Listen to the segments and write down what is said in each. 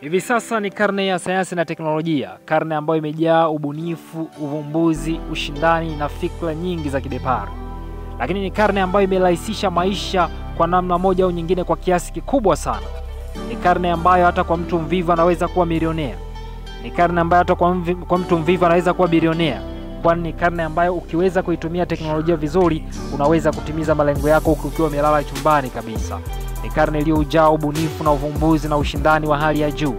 Hivi sasa ni karne ya sayansi na teknolojia, karne ambayo imejaa ubunifu, uvumbuzi, ushindani na fikra nyingi za kibepari. Lakini ni karne ambayo imerahisisha maisha kwa namna moja au nyingine kwa kiasi kikubwa sana. Ni karne ambayo hata kwa mtu mvivu anaweza kuwa milionea. Ni karne ambayo hata kwa mtu mvivu anaweza kuwa bilionea. Kwani ni karne ambayo ukiweza kuitumia teknolojia vizuri, unaweza kutimiza malengo yako ukiwa umelala chumbani kabisa. Ni karne iliyojaa ubunifu na uvumbuzi na ushindani wa hali ya juu.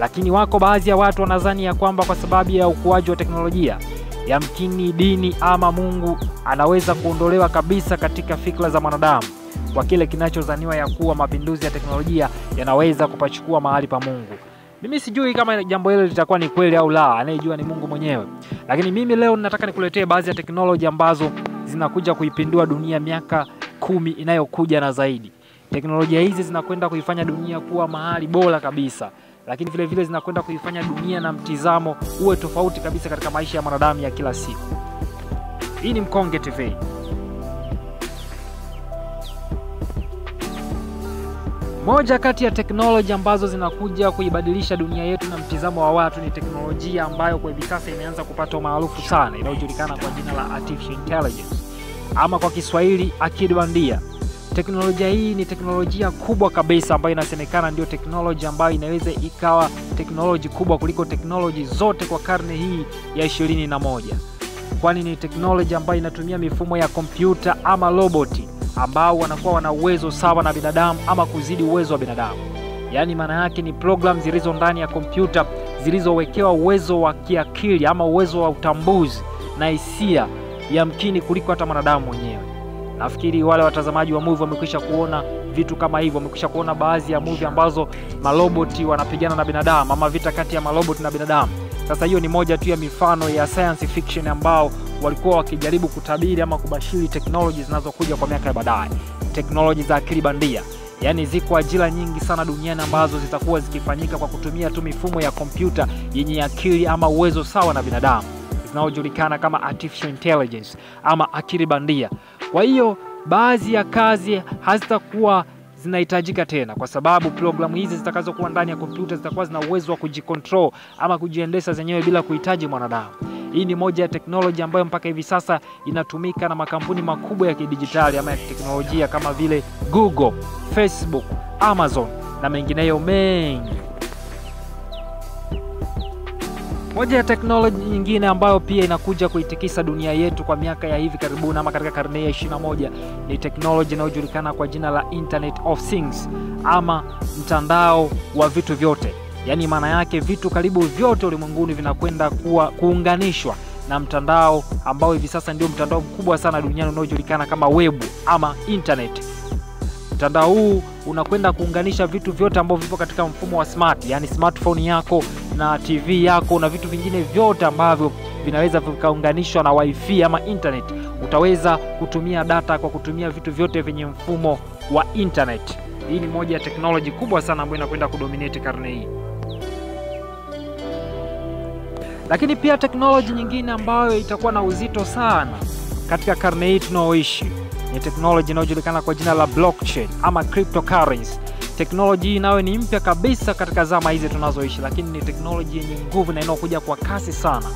Lakini wako baadhi ya watu wanadhani ya kwamba kwa sababu ya ukuaji wa teknolojia, yamkini dini ama Mungu anaweza kuondolewa kabisa katika fikra za wanadamu, kwa kile kinachodhaniwa ya kuwa mapinduzi ya teknolojia yanaweza kupachukua mahali pa Mungu. Mimi sijui kama jambo hilo litakuwa ni kweli au la, anayejua ni Mungu mwenyewe. Lakini mimi leo ninataka nikuletee baadhi ya teknolojia ambazo zinakuja kuipindua dunia miaka 10 inayokuja na zaidi. Teknolojia hizi zinakwenda kuifanya dunia kuwa mahali bora kabisa, lakini vile vile zinakwenda kuifanya dunia na mtizamo uwe tofauti kabisa katika maisha ya mwanadamu ya kila siku. Hii ni Mkonge TV. Moja kati ya teknolojia ambazo zinakuja kuibadilisha dunia yetu na mtizamo wa watu ni teknolojia ambayo kwa hivi sasa imeanza kupata umaarufu sana, inayojulikana kwa jina la Artificial Intelligence, ama kwa Kiswahili akili bandia. Teknolojia hii ni teknolojia kubwa kabisa ambayo inasemekana ndio teknolojia ambayo inaweza ikawa teknolojia kubwa kuliko teknolojia zote kwa karne hii ya 21. Kwani ni teknolojia ambayo inatumia mifumo ya kompyuta ama roboti ambao wanakuwa wana uwezo sawa na binadamu ama kuzidi uwezo wa binadamu. Yaani maana yake ni program zilizo ndani ya kompyuta zilizowekewa uwezo wa kiakili ama uwezo wa utambuzi na hisia yamkini kuliko hata mwanadamu mwenyewe. Nafikiri wale watazamaji wa movie wamekwisha kuona vitu kama hivyo, wamekwisha kuona baadhi ya movie ambazo maroboti wanapigana na binadamu ama vita kati ya maroboti na binadamu. Sasa hiyo ni moja tu ya mifano ya science fiction ambao walikuwa wakijaribu kutabiri ama kubashiri technologies zinazokuja kwa miaka ya baadaye. Technologies za akili bandia. Yaani ziko ajira nyingi sana duniani ambazo zitakuwa zikifanyika kwa kutumia tu mifumo ya kompyuta yenye akili ama uwezo sawa na binadamu, zinazojulikana kama Artificial Intelligence ama akili bandia. Kwa hiyo baadhi ya kazi hazitakuwa zinahitajika tena, kwa sababu programu hizi zitakazokuwa ndani ya kompyuta zitakuwa zina uwezo wa kujicontrol ama kujiendesha zenyewe bila kuhitaji mwanadamu. Hii ni moja ya teknolojia ambayo mpaka hivi sasa inatumika na makampuni makubwa ya kidijitali ama ya teknolojia kama vile Google, Facebook, Amazon na mengineyo mengi. Moja ya teknolojia nyingine ambayo pia inakuja kuitikisa dunia yetu kwa miaka ya hivi karibuni ama katika karne ya 21 ni teknolojia inayojulikana kwa jina la Internet of Things ama mtandao wa vitu vyote. Yaani maana yake vitu karibu vyote ulimwenguni vinakwenda kuunganishwa na mtandao ambao hivi sasa ndio mtandao mkubwa sana duniani unaojulikana kama web ama internet. Mtandao huu unakwenda kuunganisha vitu vyote ambavyo vipo katika mfumo wa smart, yani smartphone yako na TV yako na vitu vingine vyote ambavyo vinaweza vikaunganishwa na wifi ama internet. Utaweza kutumia data kwa kutumia vitu vyote vyenye mfumo wa internet. Hii ni moja ya teknoloji kubwa sana ambayo inakwenda kudominate karne hii. Lakini pia teknoloji nyingine ambayo itakuwa na uzito sana katika karne hii tunaoishi ni teknolojia inayojulikana kwa jina la blockchain ama cryptocurrency. Teknolojia hii nayo ni mpya kabisa katika zama hizi tunazoishi, lakini ni teknolojia yenye nguvu na inayokuja kwa kasi sana.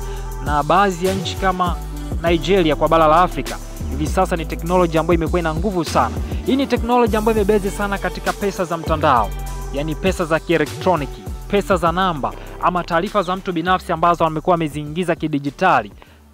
Na baadhi ya nchi kama Nigeria kwa bara la Afrika hivi sasa ni teknolojia ambayo imekuwa ina nguvu sana. Hii ni teknolojia ambayo imebezi sana katika pesa za mtandao, yani pesa za kielektroniki, pesa za namba ama taarifa za mtu binafsi ambazo amekuwa ameziingiza kidijitali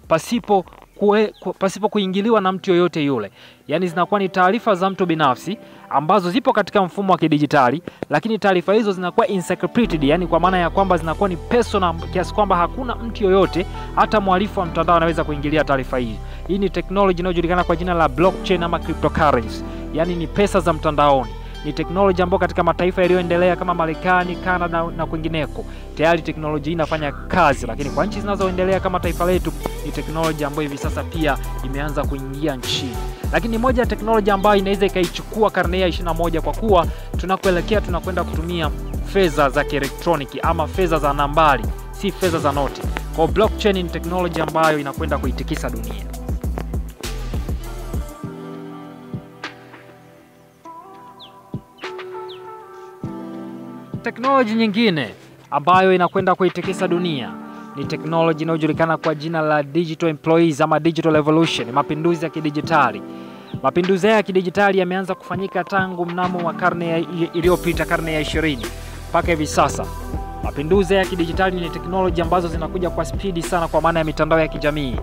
pasipo kuingiliwa na mtu yoyote yule. Yaani zinakuwa ni taarifa za mtu binafsi ambazo zipo katika mfumo wa kidijitali, lakini taarifa hizo zinakuwa encrypted, yani kwa maana ya kwamba zinakuwa ni personal kiasi kwamba hakuna mtu yoyote hata mhalifu wa mtandao anaweza kuingilia taarifa hizi. Hii ni teknolojia inayojulikana kwa jina la blockchain ama cryptocurrency. Yaani ni pesa za mtandaoni. Ni teknolojia ambayo katika mataifa yaliyoendelea kama Marekani, Canada na kwingineko tayari teknolojia inafanya kazi, lakini kwa nchi zinazoendelea kama taifa letu ni teknolojia ambayo hivi sasa pia imeanza kuingia nchini. Lakini moja ya teknolojia ambayo inaweza ikaichukua karne ya 21 kwa kuwa tunakoelekea tunakwenda kutumia fedha za kielektroniki ama fedha za nambari, si fedha za noti. Kwa blockchain ni teknolojia ambayo inakwenda kuitikisa dunia. Teknolojia nyingine ambayo inakwenda kuitikisa dunia ni teknolojia inayojulikana kwa jina la digital employees ama digital revolution, mapinduzi ya kidijitali. Mapinduzi ya kidijitali yameanza kufanyika tangu mnamo wa karne iliyopita, karne ya 20 mpaka hivi sasa. Mapinduzi ya kidijitali ni teknolojia ambazo zinakuja kwa spidi sana, kwa maana ya mitandao ya kijamii,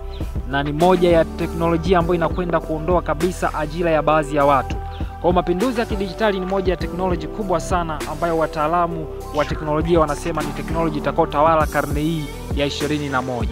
na ni moja ya teknolojia ambayo inakwenda kuondoa kabisa ajira ya baadhi ya watu. Kwa mapinduzi ya kidijitali ni moja ya teknolojia kubwa sana ambayo wataalamu wa teknolojia wanasema ni teknolojia itakayotawala karne hii ya 21.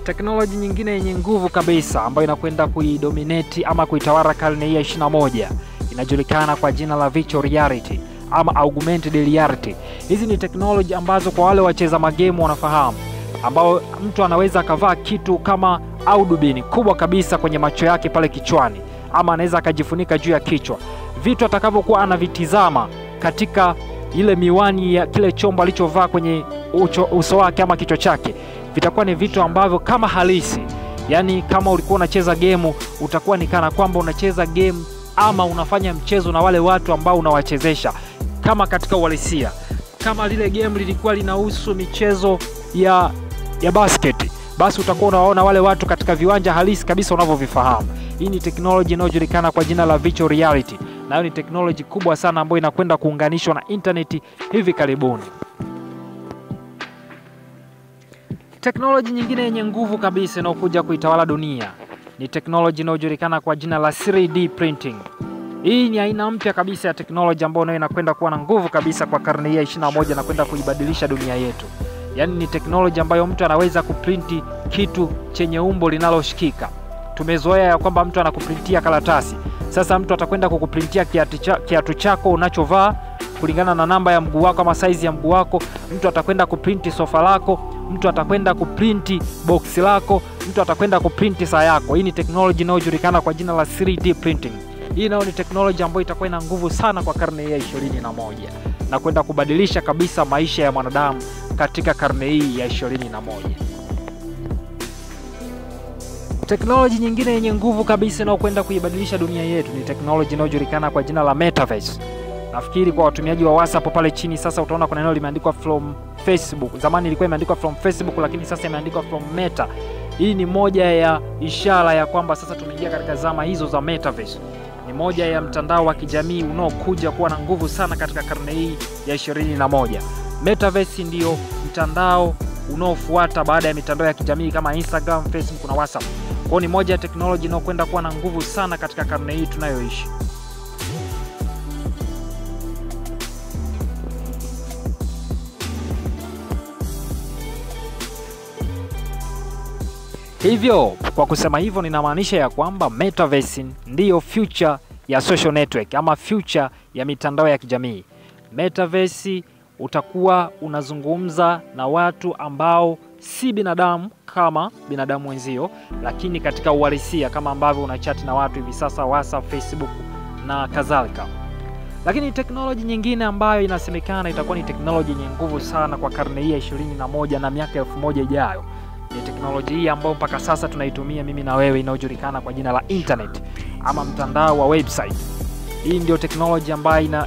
Teknolojia nyingine yenye nguvu kabisa ambayo inakwenda kuidominate ama kuitawala karne hii ya 21 inajulikana kwa jina la virtual reality ama augmented reality. Hizi ni teknolojia ambazo kwa wale wacheza magemu wanafahamu, ambao mtu anaweza akavaa kitu kama audubini kubwa kabisa kwenye macho yake pale kichwani, ama anaweza akajifunika juu ya kichwa. Vitu atakavyokuwa anavitizama katika ile miwani ya kile chombo alichovaa kwenye uso wake ama kichwa chake, vitakuwa ni vitu ambavyo kama halisi. Yani kama ulikuwa unacheza game, utakuwa ni kana kwamba unacheza game ama unafanya mchezo na wale watu ambao unawachezesha kama katika uhalisia. Kama lile game lilikuwa linahusu michezo ya basket, basi utakuwa unaona wale watu katika viwanja halisi kabisa unavyovifahamu. Hii ni teknolojia inayojulikana kwa jina la virtual reality, na hiyo ni teknolojia kubwa sana ambayo inakwenda kuunganishwa na internet hivi karibuni. Teknolojia nyingine yenye nguvu kabisa inayokuja kuitawala dunia ni teknolojia inayojulikana kwa jina la 3D printing. Hii ni aina mpya kabisa ya teknolojia ambayo inakwenda kuwa na nguvu kabisa kwa karne hii ya 21 na kwenda kuibadilisha dunia yetu. Yaani ni teknolojia ambayo mtu anaweza kuprinti kitu chenye umbo linaloshikika. Tumezoea ya kwamba mtu anakuprintia karatasi. Sasa mtu atakwenda kukuprintia kiatu chako unachovaa kulingana na namba ya mguu wako ama size ya mguu wako. Mtu atakwenda kuprinti sofa lako, mtu atakwenda kuprinti box lako, mtu atakwenda kuprinti saa yako. Hii ni teknolojia inayojulikana kwa jina la 3D printing. Hii nayo ni teknolojia ambayo itakuwa ina nguvu sana kwa karne hii ya 21 na kwenda kubadilisha kabisa maisha ya mwanadamu katika karne hii ya 21. Teknolojia nyingine yenye nguvu kabisa inayokwenda kuibadilisha dunia yetu ni teknolojia inayojulikana kwa jina la metaverse. Nafikiri kwa watumiaji wa WhatsApp pale chini sasa utaona kuna neno limeandikwa from Facebook. Zamani ilikuwa imeandikwa from Facebook, lakini sasa imeandikwa from Meta. Hii ni moja ya ishara ya kwamba sasa tumeingia katika zama hizo za metaverse. Ni moja ya mtandao wa kijamii unaokuja kuwa na nguvu sana katika karne hii ya 21. Metaverse ndio mtandao unaofuata baada ya mitandao ya kijamii kama Instagram, Facebook na WhatsApp. Kwa ni moja ya teknolojia inayokwenda kuwa na nguvu sana katika karne hii tunayoishi. Hivyo kwa kusema hivyo ninamaanisha ya kwamba metaverse ndiyo future ya social network ama future ya mitandao ya kijamii. Metaverse utakuwa unazungumza na watu ambao si binadamu kama binadamu wenzio, lakini katika uhalisia kama ambavyo unachati na watu hivi sasa WhatsApp, Facebook na kadhalika. Lakini teknolojia nyingine ambayo inasemekana itakuwa ni teknolojia yenye nguvu sana kwa karne hii ya 21 na miaka 1000 ijayo ni teknolojia hii ambayo mpaka sasa tunaitumia mimi na wewe, inayojulikana kwa jina la internet ama mtandao wa website. Hii ndio teknolojia ambayo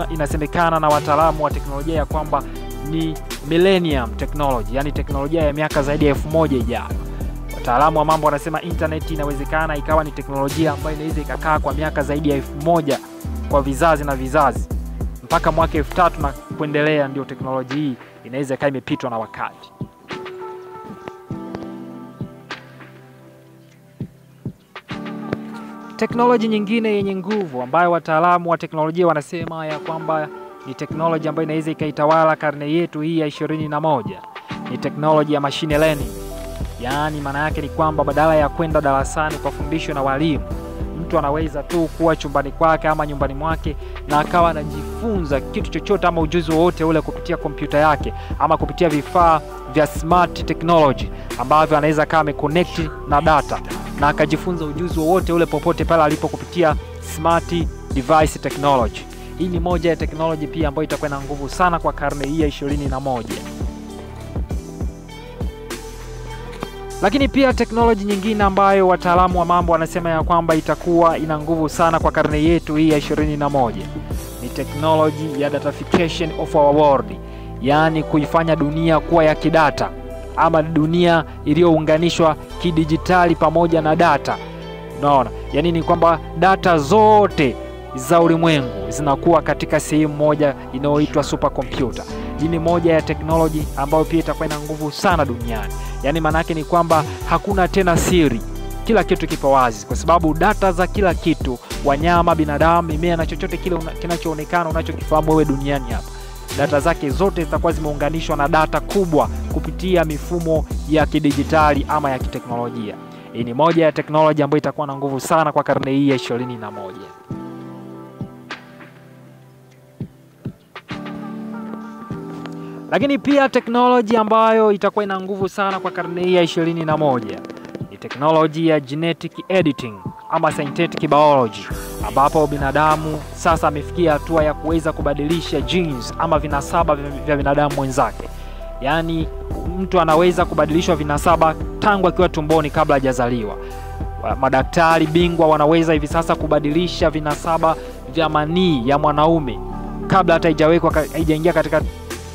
inasemekana na wataalamu wa teknolojia ya kwamba ni millennium technology, yani teknolojia ya miaka zaidi ya 1000 ijayo. Wataalamu wa mambo wanasema internet inawezekana ikawa ni teknolojia ambayo inaweza ikakaa kwa miaka zaidi ya 1000 kwa vizazi na vizazi mpaka mwaka 3000 na kuendelea, ndio teknolojia hii inaweza ikawa imepitwa na wakati. Teknolojia nyingine yenye nguvu ambayo wataalamu wa teknolojia wanasema ya kwamba ni teknolojia ambayo inaweza ikaitawala karne yetu hii ya 21 ni teknolojia ya machine learning. Yaani maana yake ni kwamba badala ya kwenda darasani kufundishwa na walimu, mtu anaweza tu kuwa chumbani kwake ama nyumbani mwake na akawa anajifunza kitu chochote ama ujuzi wowote ule kupitia kompyuta yake ama kupitia vifaa vya smart technology ambavyo anaweza kama ameconnect na data na akajifunza ujuzi wowote ule popote pale alipo kupitia smart device technology. Hii ni moja ya teknolojia pia ambayo itakuwa na nguvu sana kwa karne hii ya 21. Lakini pia teknolojia nyingine ambayo wataalamu wa mambo wanasema ya kwamba itakuwa ina nguvu sana kwa karne yetu hii ya 21 technology ya datafication of our world, yaani kuifanya dunia kuwa ya kidata ama dunia iliyounganishwa kidijitali pamoja na data. Unaona? Yaani ni kwamba data zote za ulimwengu zinakuwa katika sehemu moja inayoitwa supercomputer. Hii ni moja ya technology ambayo pia itakuwa ina nguvu sana duniani. Yaani maana yake ni kwamba hakuna tena siri. Kila kitu kipo wazi kwa sababu data za kila kitu, wanyama, binadamu, mimea na chochote kile kinachoonekana unachokifahamu wewe duniani hapa, data zake zote zitakuwa zimeunganishwa na data kubwa kupitia mifumo ya kidijitali ama ya kiteknolojia. Hii ni moja ya teknolojia ambayo itakuwa na nguvu sana kwa karne hii ya 21. Lakini pia teknolojia ambayo itakuwa ina nguvu sana kwa karne hii ya 21 ni teknolojia ya genetic editing ama synthetic biology, ambapo binadamu sasa amefikia hatua ya kuweza kubadilisha genes ama vinasaba vya binadamu mwenzake. Yaani mtu anaweza kubadilishwa vinasaba tangu akiwa tumboni kabla hajazaliwa. Madaktari bingwa wanaweza hivi sasa kubadilisha vinasaba vya manii ya mwanaume kabla hata haijaingia katika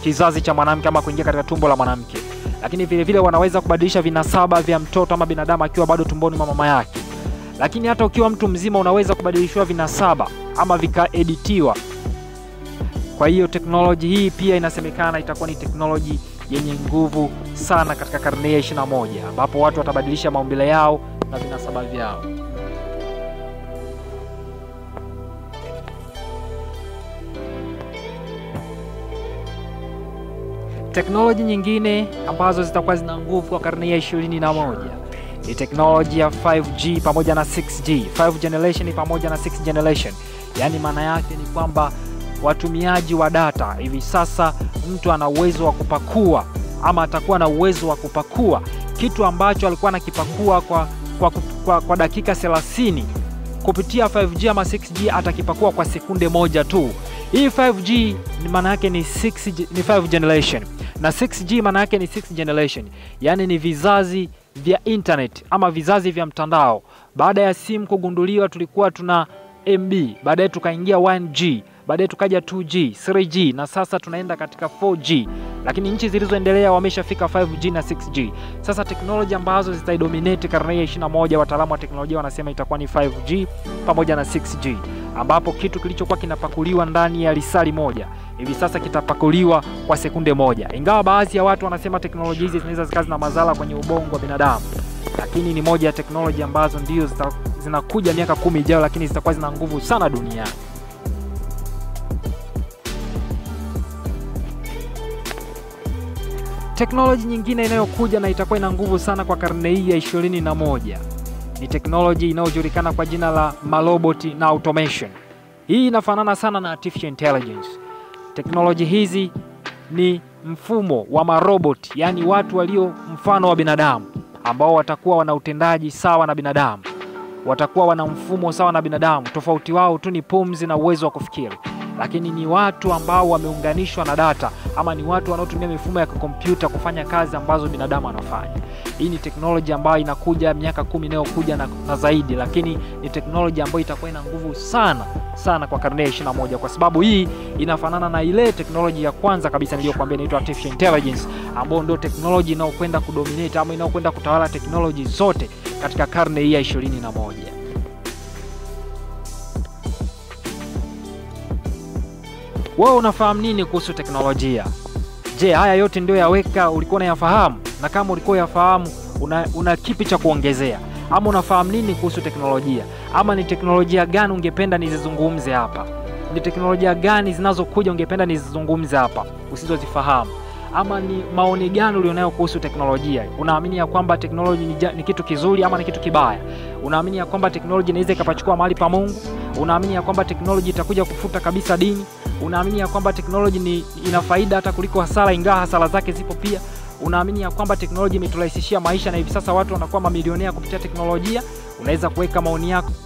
kizazi cha mwanamke ama kuingia katika tumbo la mwanamke. Lakini vile vile wanaweza kubadilisha vinasaba vya mtoto ama binadamu akiwa bado tumboni mwa mama yake. Lakini hata ukiwa mtu mzima unaweza kubadilishwa vinasaba ama vikaeditiwa. Kwa hiyo teknoloji hii pia inasemekana itakuwa ni teknoloji yenye nguvu sana katika karne ya 21, ambapo watu watabadilisha maumbile yao na vinasaba vyao. Teknoloji nyingine ambazo zitakuwa zina nguvu kwa karne ya 21 ni teknoloji ya 5G pamoja na 6G, 5 generation pamoja na 6 generation. Yaani maana yake ni kwamba watumiaji wa data hivi sasa mtu ana uwezo wa kupakua ama atakuwa na uwezo wa kupakua kitu ambacho alikuwa anakipakua kwa dakika 30 kupitia 5G ama 6G atakipakua kwa sekunde moja tu. Hii 5G maana yake ni 5 generation na 6G maana yake ni 6 generation. Yaani ni vizazi vya internet ama vizazi vya mtandao. Baada ya simu kugunduliwa tulikuwa tuna MB, baadaye tukaingia 1G, baadaye tukaja 2G, 3G na sasa tunaenda katika 4G. Lakini nchi zilizoendelea wameshafika 5G na 6G. Sasa teknoloji ambazo zitaidominate karne ya 21 wataalamu wa teknolojia wanasema itakuwa ni 5G pamoja na 6G, ambapo kitu kilichokuwa kinapakuliwa ndani ya risali moja hivi sasa kitapakuliwa kwa sekunde moja. Ingawa baadhi ya watu wanasema teknolojia hizi zinaweza zikazi na madhara kwenye ubongo wa binadamu, lakini ni moja ya teknolojia ambazo ndio zinakuja miaka 10 ijayo, lakini zitakuwa zina nguvu sana duniani. Teknoloji nyingine inayokuja na itakuwa ina nguvu sana kwa karne hii ya 21 ni teknoloji inayojulikana kwa jina la maroboti na automation. Hii inafanana sana na artificial intelligence. Teknoloji hizi ni mfumo wa maroboti, yani watu walio mfano wa binadamu ambao watakuwa wana utendaji sawa na binadamu. Watakuwa wana mfumo sawa na binadamu. Tofauti wao tu ni pumzi na uwezo wa kufikiri. Lakini ni watu ambao wameunganishwa na data ama ni watu wanaotumia mifumo ya kompyuta kufanya kazi ambazo binadamu anafanya. Hii ni teknolojia ambayo inakuja miaka 10 inayokuja na zaidi, lakini ni teknolojia ambayo itakuwa ina nguvu sana kwa karne ya 21 kwa sababu hii inafanana na ile teknolojia ya kwanza kabisa niliyokuambia inaitwa artificial intelligence, ambayo ndio teknolojia inayokwenda kudominate ama inayokwenda kutawala teknoloji zote katika karne hii ya 21. Wewe unafahamu nini kuhusu teknolojia? Je, haya yote ndio yaweka ulikuwa unayafahamu? Na kama ulikuwa unayafahamu, una kipi cha kuongezea? Ama unafahamu nini kuhusu teknolojia? Ama ni teknolojia gani ungependa nizizungumze hapa? Ni teknolojia gani zinazokuja ungependa nizizungumze hapa usizozifahamu? Ama ni maoni gani ulionayo kuhusu teknolojia? Unaamini ya kwamba teknolojia ni kitu kizuri ama ni kitu kibaya? Unaamini ya kwamba teknolojia inaweza ikapachukua mahali pa Mungu? Unaamini ya kwamba teknolojia itakuja kufuta kabisa dini? Unaamini ya kwamba teknolojia ina faida hata kuliko hasara, ingawa hasara zake zipo pia? Unaamini ya kwamba teknolojia imeturahisishia maisha na hivi sasa watu wanakuwa mamilionea kupitia teknolojia? Unaweza kuweka maoni yako